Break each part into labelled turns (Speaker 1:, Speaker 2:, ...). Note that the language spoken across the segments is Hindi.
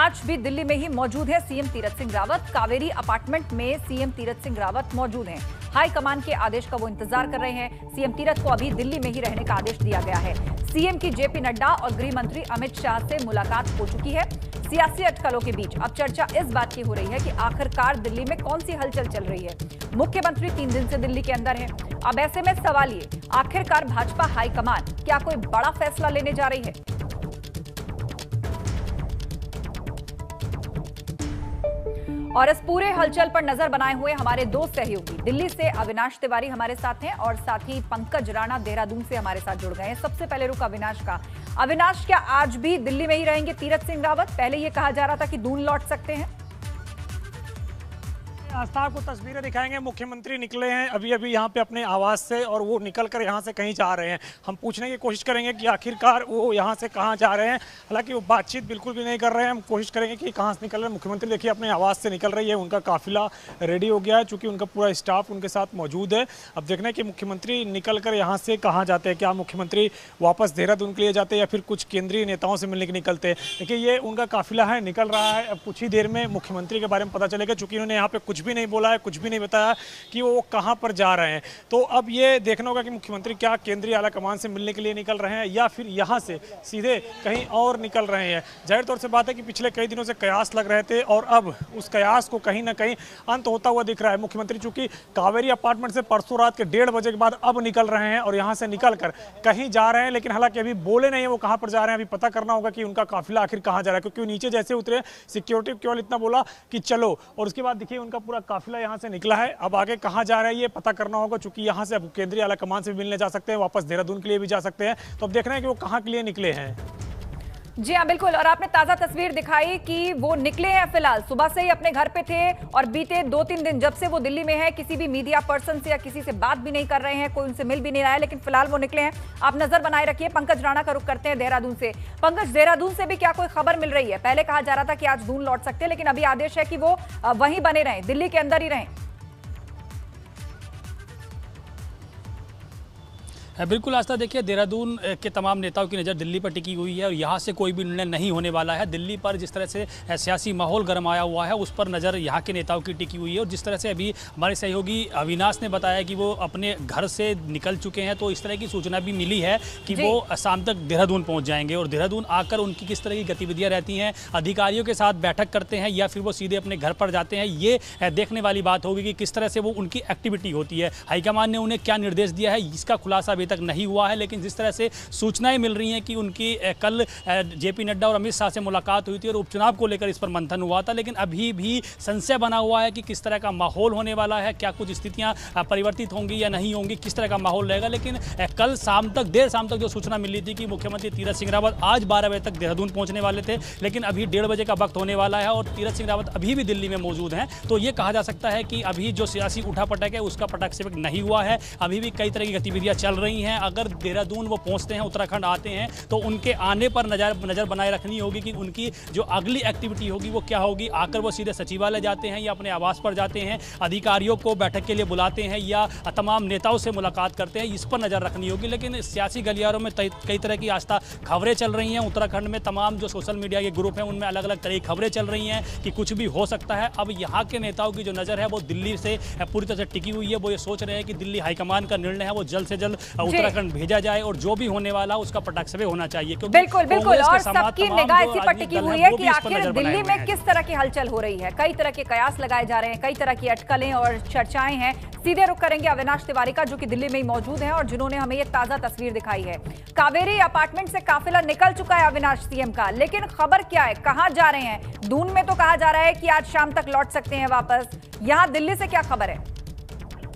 Speaker 1: आज भी दिल्ली में ही मौजूद है सीएम तीरथ सिंह रावत। कावेरी अपार्टमेंट में सीएम तीरथ सिंह रावत मौजूद हैं। हाई कमान के आदेश का वो इंतजार कर रहे हैं। सीएम तीरथ को अभी दिल्ली में ही रहने का आदेश दिया गया है। सीएम की जेपी नड्डा और गृह मंत्री अमित शाह से मुलाकात हो चुकी है। सियासी अटकलों के बीच अब चर्चा इस बात की हो रही है कि आखिरकार दिल्ली में कौन सी हलचल चल रही है। मुख्यमंत्री 3 दिन से दिल्ली के अंदर है। अब ऐसे में सवाल ये, आखिरकार भाजपा हाईकमान क्या कोई बड़ा फैसला लेने जा रही है? और इस पूरे हलचल पर नजर बनाए हुए हमारे दो सहयोगी, दिल्ली से अविनाश तिवारी हमारे साथ हैं और साथ ही पंकज राणा देहरादून से हमारे साथ जुड़ गए हैं। सबसे पहले रुक अविनाश का। अविनाश, क्या आज भी दिल्ली में ही रहेंगे तीरथ सिंह रावत? पहले ये कहा जा रहा था कि दून लौट सकते हैं।
Speaker 2: आस्था को तस्वीरें दिखाएंगे। मुख्यमंत्री निकले हैं अभी अभी यहाँ पे अपने आवास से और वो निकल कर यहाँ से कहीं जा रहे हैं। हम पूछने की कोशिश करेंगे कि आखिरकार वो यहाँ से कहाँ जा रहे हैं। हालांकि वो बातचीत बिल्कुल भी नहीं कर रहे हैं। हम कोशिश करेंगे कि कहाँ से निकल रहे हैं। मुख्यमंत्री देखिए अपने आवास से निकल रही है। उनका काफिला रेडी हो गया है, चूँकि उनका पूरा स्टाफ उनके साथ मौजूद है। अब देखना है कि मुख्यमंत्री निकल कर यहाँ से कहाँ जाते हैं। क्या मुख्यमंत्री वापस देहरादून के लिए जाते हैं या फिर कुछ केंद्रीय नेताओं से मिलने के निकलते हैं। देखिए ये उनका काफिला है, निकल रहा है। अब कुछ ही देर में मुख्यमंत्री के बारे में पता चलेगा, चूँकि उन्होंने यहाँ पे कुछ भी नहीं बोला है, कुछ भी नहीं बताया कि वो कहां पर जा रहे हैं। तो अब ये देखना होगा कि मुख्यमंत्री क्या केंद्रीय आला कमान से मिलने के लिए निकल रहे हैं या फिर यहां से सीधे कहीं और निकल रहे हैं। जाहिर तौर से बात है कि पिछले कई दिनों से कयास लग रहे थे और अब उस कयास को कहीं ना कहीं अंत होता हुआ दिख रहा है। मुख्यमंत्री चूंकि कावेरी अपार्टमेंट से परसों रात के 1:30 बजे के बाद अब निकल रहे हैं और यहां से निकल कर कहीं जा रहे हैं, लेकिन हालांकि अभी बोले नहीं है वो कहां पर जा रहे हैं। अभी पता करना होगा कि उनका काफिला आखिर कहां जा रहा है, क्योंकि नीचे जैसे उतरे सिक्योरिटी केवल इतना बोला कि चलो, और उसके बाद देखिए उनका पूरा काफिला यहां से निकला है। अब आगे कहां जा रहा है ये पता करना होगा, क्योंकि यहां से अब केंद्रीय आला कमान से भी मिलने जा सकते हैं, वापस देहरादून के लिए भी जा सकते हैं। तो अब देखना है कि वो कहां के लिए निकले हैं।
Speaker 1: जी हाँ, बिल्कुल। और आपने ताजा तस्वीर दिखाई कि वो निकले हैं। फिलहाल सुबह से ही अपने घर पे थे और बीते 2-3 दिन जब से वो दिल्ली में है, किसी भी मीडिया पर्सन से या किसी से बात भी नहीं कर रहे हैं, कोई उनसे मिल भी नहीं रहा है, लेकिन फिलहाल वो निकले हैं। आप नजर बनाए रखिए। पंकज राणा का रुख करते हैं देहरादून से। पंकज, देहरादून से भी क्या कोई खबर मिल रही है? पहले कहा जा रहा था कि आज दून लौट सकते हैं, लेकिन अभी आदेश है कि वो वहीं बने रहें, दिल्ली के अंदर ही रहें।
Speaker 3: बिल्कुल आस्था, देखिए देहरादून के तमाम नेताओं की नज़र दिल्ली पर टिकी हुई है और यहाँ से कोई भी निर्णय नहीं होने वाला है। दिल्ली पर जिस तरह से सियासी माहौल गरमाया हुआ है उस पर नज़र यहाँ के नेताओं की टिकी हुई है। और जिस तरह से अभी हमारे सहयोगी अविनाश ने बताया कि वो अपने घर से निकल चुके हैं, तो इस तरह की सूचना भी मिली है कि वो शाम तक देहरादून पहुँच जाएंगे और देहरादून आकर उनकी किस तरह की गतिविधियाँ रहती हैं, अधिकारियों के साथ बैठक करते हैं या फिर वो सीधे अपने घर पर जाते हैं, ये देखने वाली बात होगी कि किस तरह से वो उनकी एक्टिविटी होती है। हाईकमान ने उन्हें क्या निर्देश दिया है इसका खुलासा अभी तक नहीं हुआ है, लेकिन जिस तरह से सूचनाएं मिल रही हैं कि उनकी कल जेपी नड्डा और अमित शाह से मुलाकात हुई थी और उपचुनाव को लेकर इस पर मंथन हुआ था, लेकिन अभी भी संशय बना हुआ है कि किस तरह का माहौल होने वाला है, क्या कुछ स्थितियां परिवर्तित होंगी या नहीं होंगी, किस तरह का माहौल रहेगा। लेकिन कल शाम तक, देर शाम तक जो सूचना मिली थी कि मुख्यमंत्री तीरथ सिंह रावत आज 12 बजे तक देहरादून पहुंचने वाले थे, लेकिन अभी 1:30 बजे का वक्त होने वाला है और तीरथ सिंह रावत अभी भी दिल्ली में मौजूद हैं। तो ये कहा जा सकता है कि अभी जो सियासी उठापटक है उसका पटक से नहीं हुआ है। अभी भी कई तरह की गतिविधियां चल रही हैं। अगर देहरादून वो पहुंचते हैं, उत्तराखंड आते हैं, तो उनके आने पर नज़र बनाए रखनी होगी कि उनकी जो अगली एक्टिविटी होगी वो क्या होगी। आकर वो सीधे सचिवालय जाते हैं या अपने आवास पर जाते हैं, अधिकारियों को बैठक के लिए बुलाते हैं या तमाम नेताओं से मुलाकात करते हैं, इस पर नज़र रखनी होगी। लेकिन सियासी गलियारों में कई तरह की आस्था खबरें चल रही हैं। उत्तराखंड में तमाम जो सोशल मीडिया के ग्रुप हैं उनमें अलग अलग तरह की खबरें चल रही हैं कि कुछ भी हो सकता है। अब यहाँ के नेताओं की जो नज़र है वो दिल्ली से पूरी तरह से टिकी हुई है। वो ये सोच रहे हैं कि दिल्ली हाईकमान का निर्णय है वो जल्द से जल्द उत्तराखंड भेजा जाए और जो भी होने वाला उसका पटाख से होना चाहिए।
Speaker 1: बिल्कुल बिल्कुल। और सबकी निगाह इसी पर टिकी हुई है कि आखिर दिल्ली में किस तरह की हलचल हो रही है। कई तरह के कयास लगाए जा रहे हैं, कई तरह की अटकलें और चर्चाएं हैं। सीधे रुख करेंगे अविनाश तिवारी का, जो कि दिल्ली में ही मौजूद हैं और जिन्होंने हमें ये ताजा तस्वीर दिखाई है। कावेरी अपार्टमेंट से काफिला निकल चुका है अविनाश सीएम का, लेकिन खबर क्या है, कहां जा रहे हैं? दून में तो कहा जा रहा है कि आज शाम तक लौट सकते हैं वापस। यहां दिल्ली से क्या खबर है?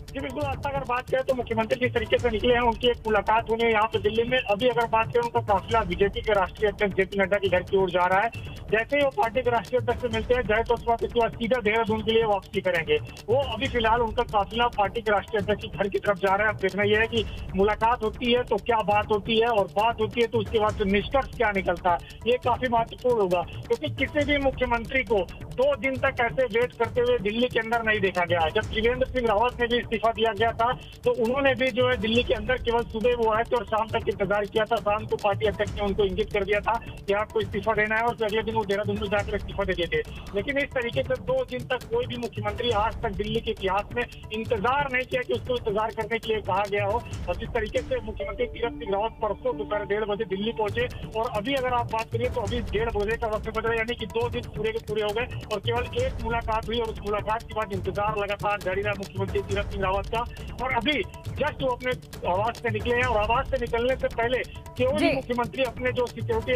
Speaker 2: जी बिल्कुल आस्था, अगर बात करें तो मुख्यमंत्री जिस तरीके से निकले हैं उनकी एक मुलाकात होनी है यहाँ पे दिल्ली में। अभी अगर बात करें उनका काफिला बीजेपी के राष्ट्रीय अध्यक्ष जेपी नड्डा के घर की ओर जा रहा है। जैसे ही वो पार्टी के राष्ट्रीय अध्यक्ष से मिलते हैं, जाए तो उसके बाद सीधा देहरादून के लिए वापसी करेंगे। वो अभी फिलहाल उनका काफिला पार्टी के राष्ट्रीय अध्यक्ष के घर की तरफ जा रहा है। अब देखना यह है कि मुलाकात होती है तो क्या बात होती है, और बात होती है तो उसके बाद निष्कर्ष क्या निकलता है, ये काफी महत्वपूर्ण होगा। क्योंकि किसी भी मुख्यमंत्री को 2 दिन तक ऐसे वेट करते हुए दिल्ली के अंदर नहीं देखा गया है। जब त्रिवेंद्र सिंह रावत ने भी इस्तीफा
Speaker 4: इस्तीफा दिया गया था, तो उन्होंने भी जो है दिल्ली के अंदर केवल सुबह वो आए थे और शाम तक इंतजार किया था। शाम को पार्टी अध्यक्ष ने उनको इंगित कर दिया था कि आपको इस्तीफा देना है, और अगले दिन वो देहरादून में जाकर इस्तीफा दे दिए थे। लेकिन इस तरीके से 2 दिन तक कोई भी मुख्यमंत्री आज तक दिल्ली के इतिहास में इंतजार नहीं किया कि उसको इंतजार करने के लिए कहा गया हो। और जिस तरीके से मुख्यमंत्री तीरथ सिंह रावत परसों दोपहर 1:30 बजे दिल्ली पहुंचे, और अभी अगर आप बात करिए तो अभी 1:30 बजे का वक्त बज रहा है, यानी कि 2 दिन पूरे के पूरे हो गए और केवल एक मुलाकात हुई, और उस मुलाकात के बाद इंतजार लगातार जारी रहा मुख्यमंत्री तीरथ सिंह रावत का। और अभी जस्ट वो अपने आवास से निकले हैं, और आवास से निकलने से पहले केवल ही मुख्यमंत्री अपने जो सिक्योरिटी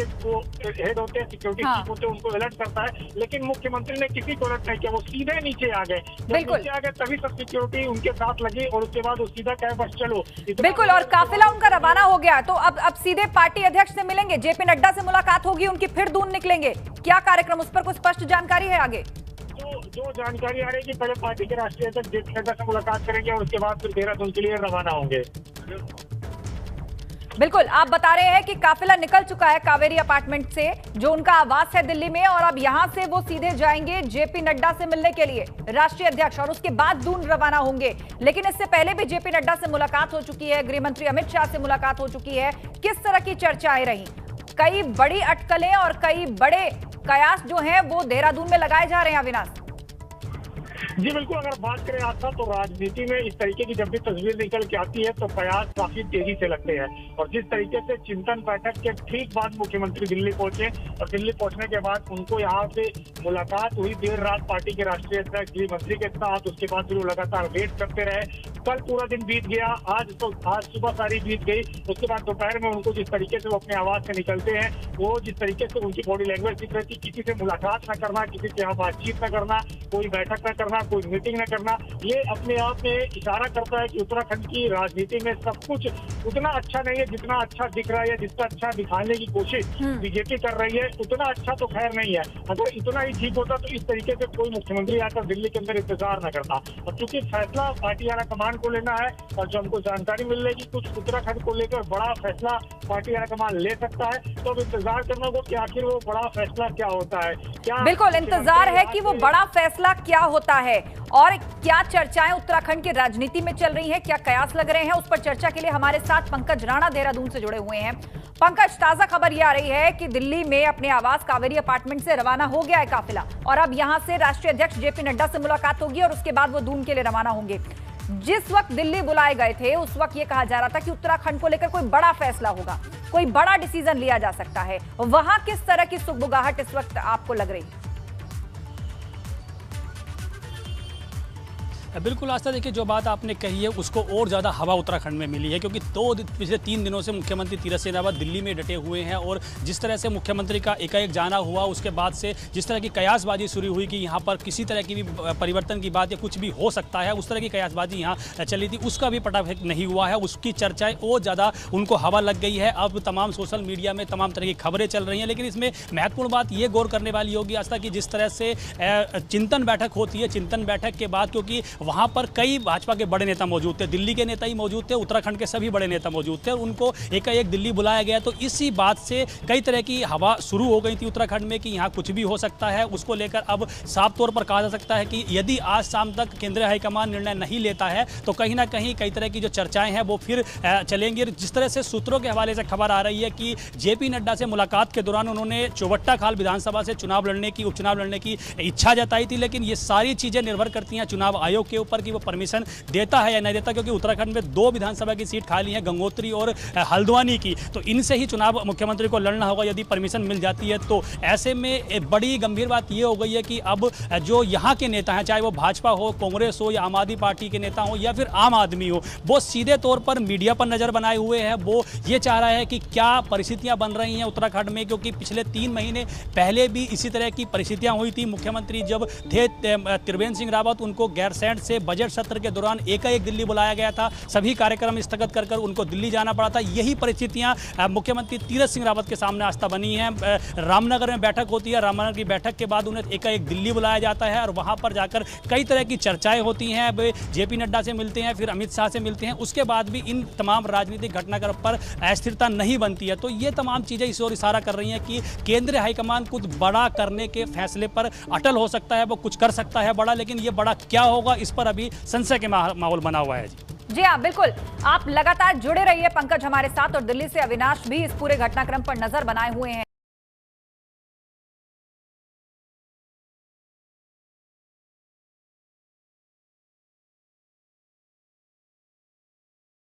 Speaker 4: हेड होते हैं, सिक्योरिटी चीफ होते हैं, उनको अलर्ट करता है। लेकिन मुख्यमंत्री ने किसी को अलर्ट नहीं किया, वो सीधे नीचे आ गए। जब नीचे आ गए तभी सब सिक्योरिटी उनके साथ लगी, और उसके बाद वो सीधा कहे बस चलो।
Speaker 1: बिल्कुल, और काफिला उनका रवाना हो गया। तो अब सीधे पार्टी अध्यक्ष से मिलेंगे, जेपी नड्डा से मुलाकात होगी उनकी, फिर दून निकलेंगे। क्या कार्यक्रम, उस पर कुछ स्पष्ट जानकारी है आगे?
Speaker 4: जो जानकारी आ रही है कि पहले पार्टी के राष्ट्रीय अध्यक्ष जेपी नड्डा से मुलाकात करेंगे और उसके बाद फिर देहरादून के लिए रवाना होंगे।
Speaker 1: बिल्कुल, आप बता रहे हैं कि काफिला निकल चुका है कावेरी अपार्टमेंट से, जो उनका आवास है दिल्ली में, और अब यहां से वो सीधे जाएंगे जेपी नड्डा से मिलने के लिए, राष्ट्रीय अध्यक्ष, और उसके बाद दून रवाना होंगे। लेकिन इससे पहले भी जेपी नड्डा से मुलाकात हो चुकी है, गृह मंत्री अमित शाह से मुलाकात हो चुकी है। किस तरह की चर्चाएं रही? कई बड़ी अटकलें और कई बड़े कयास जो हैं वो देहरादून में लगाए जा रहे हैं। अविनाश
Speaker 4: जी बिल्कुल, अगर बात करें आस्था, तो राजनीति में इस तरीके की जब भी तस्वीर निकल के आती है तो प्रयास काफी तेजी से लगते हैं। और जिस तरीके से चिंतन बैठक के ठीक बाद मुख्यमंत्री दिल्ली पहुंचे, और दिल्ली पहुंचने के बाद उनको यहाँ पे मुलाकात हुई देर रात पार्टी के राष्ट्रीय अध्यक्ष गृह मंत्री के साथ, उसके बाद फिर वो लगातार वेट करते रहे। कल पूरा दिन बीत गया, आज सुबह सारी बीत गई। उसके बाद दोपहर में उनको जिस तरीके से वो अपने आवास से निकलते हैं, वो जिस तरीके से उनकी बॉडी लैंग्वेज दिख रही थी, किसी से मुलाकात न करना, किसी से यहाँ बातचीत न करना, कोई बैठक न करना, कोई मीटिंग न करना, ये अपने आप में इशारा करता है कि उत्तराखंड की राजनीति में सब कुछ उतना अच्छा नहीं है जितना अच्छा दिख रहा है, जितना अच्छा दिखाने की कोशिश बीजेपी कर रही है, उतना अच्छा तो खैर नहीं है। अगर इतना ही ठीक होता तो इस तरीके से कोई मुख्यमंत्री आकर दिल्ली के अंदर इंतजार न करता। और चूंकि फैसला पार्टी आला कमान को लेना है, और जो हमको जानकारी मिल रही है कि कुछ उत्तराखंड को लेकर बड़ा फैसला पार्टी आला कमान ले सकता है, तो अब इंतजार करना होगा कि आखिर वो बड़ा फैसला क्या होता है। क्या
Speaker 1: बिल्कुल इंतजार है कि वो बड़ा फैसला क्या होता है, और क्या चर्चाएं उत्तराखंड की राजनीति में चल रही हैं, क्या कयास लग रहे हैं, उस पर चर्चा के लिए हमारे साथ पंकज राणा देहरादून से जुड़े हुए हैं। पंकज, ताजा खबर ये आ रही है कि दिल्ली में अपने आवास कावेरी अपार्टमेंट से रवाना हो गया है काफिला, और अब यहां से राष्ट्रीय अध्यक्ष जेपी नड्डा से मुलाकात होगी, और उसके बाद वो दून के लिए रवाना होंगे। जिस वक्त दिल्ली बुलाए गए थे उस वक्त ये कहा जा रहा था कि उत्तराखंड को लेकर कोई बड़ा फैसला होगा, कोई बड़ा डिसीजन लिया जा सकता है। वहां किस तरह की सुगबुगाहट इस वक्त आपको लग रही है?
Speaker 3: बिल्कुल आस्था, देखिए जो बात आपने कही है उसको और ज़्यादा हवा उत्तराखंड में मिली है, क्योंकि पिछले 3 दिनों से मुख्यमंत्री तीरथ सिंह रावत दिल्ली में डटे हुए हैं, और जिस तरह से मुख्यमंत्री का एकाएक जाना हुआ, उसके बाद से जिस तरह की कयासबाजी शुरू हुई कि यहाँ पर किसी तरह की भी परिवर्तन की बात या कुछ भी हो सकता है, उस तरह की कयासबाजी यहाँ चली थी, उसका भी पटाफेक नहीं हुआ है। उसकी चर्चाएँ और ज़्यादा उनको हवा लग गई है। अब तमाम सोशल मीडिया में तमाम तरह की खबरें चल रही हैं, लेकिन इसमें महत्वपूर्ण बात ये गौर करने वाली होगी आस्था कि जिस तरह से चिंतन बैठक होती है, चिंतन बैठक के बाद क्योंकि वहाँ पर कई भाजपा के बड़े नेता मौजूद थे, दिल्ली के नेता ही मौजूद थे, उत्तराखंड के सभी बड़े नेता मौजूद थे, और उनको एकाएक दिल्ली बुलाया गया। तो इसी बात से कई तरह की हवा शुरू हो गई थी उत्तराखंड में कि यहाँ कुछ भी हो सकता है। उसको लेकर अब साफ तौर पर कहा जा सकता है कि यदि आज शाम तक केंद्रीय हाईकमान निर्णय नहीं लेता है तो कहीं ना कहीं कई तरह की जो चर्चाएं हैं वो फिर चलेंगी। जिस तरह से सूत्रों के हवाले से खबर आ रही है कि जेपी नड्डा से मुलाकात के दौरान उन्होंने चौबट्टा खाल विधानसभा से उपचुनाव लड़ने की इच्छा जताई थी, लेकिन ये सारी चीजें निर्भर करती हैं चुनाव आयोग के ऊपर कि वो परमिशन देता है या नहीं देता, क्योंकि उत्तराखंड में 2 विधानसभा की सीट खाली है, गंगोत्री और हल्द्वानी की, तो इनसे ही चुनाव मुख्यमंत्री को लड़ना होगा यदि परमिशन मिल जाती है। तो ऐसे में एक बड़ी गंभीर बात यह हो गई है कि अब जो यहाँ के नेता हैं, चाहे वो भाजपा हो, कांग्रेस हो या आम आदमी पार्टी के नेता हो या फिर आम आदमी हो, वो सीधे तौर पर मीडिया पर नजर बनाए हुए हैं। वो ये चाह रहा है कि क्या परिस्थितियां बन रही हैं उत्तराखंड में, क्योंकि पिछले 3 महीने पहले भी इसी तरह की परिस्थितियां हुई थी। मुख्यमंत्री जब थे त्रिवेंद्र सिंह रावत, उनको गैरसैंण से बजट सत्र के दौरान एकाएक दिल्ली बुलाया गया था, सभी कार्यक्रम स्थगित कर उनको दिल्ली जाना पड़ा था। यही परिस्थितियां मुख्यमंत्री तीरथ सिंह रावत के सामने आस्था बनी हैं। रामनगर में बैठक होती है, रामनगर की बैठक के बाद उन्हें एकाएक दिल्ली बुलाया जाता है, और वहां पर जाकर कई तरह की चर्चाएं होती हैं। जेपी नड्डा से मिलते हैं, फिर अमित शाह से मिलते हैं, उसके बाद भी इन तमाम राजनीतिक घटनाक्रम पर अस्थिरता नहीं बनती है। तो ये तमाम चीजें इस ओर इशारा कर रही हैं कि केंद्रीय हाईकमान कुछ बड़ा करने के फैसले पर अटल हो सकता है, वो कुछ कर सकता है बड़ा, लेकिन ये बड़ा क्या होगा इस इस पर अभी संशय के माहौल बना हुआ है।
Speaker 1: जी हाँ, बिल्कुल। आप लगातार जुड़े रहिए पंकज हमारे साथ, और दिल्ली से अविनाश भी इस पूरे घटनाक्रम पर नजर बनाए हुए हैं।